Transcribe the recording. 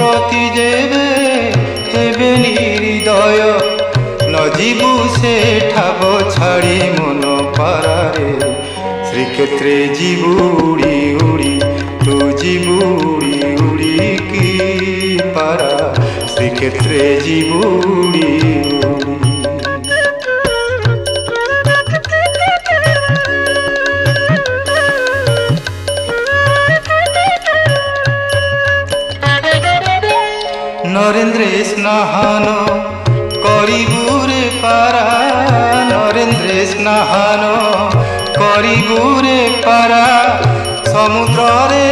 পতি যেবে হেবে নির্দয় ন ଯିବୁ ସେ ଠାବ ଛାଡ଼ି ମନ ପାରାରେ ଶ୍ରୀକ୍ଷେତ୍রে ଯିବୁ ଉଡ଼ି ଉଡ଼ି ତୁ ଯିବୁ ଉଡ଼ି ଉଡ଼ିକି ପାରା শ্রীক্ষেত্রে ଯିବୁ উড়ি উড়ি নরেন্দ্রে স্নাহান করিবুরে পারা নরেন্দ্রে স্নাহান করিবুরে পারা সমুদ্রে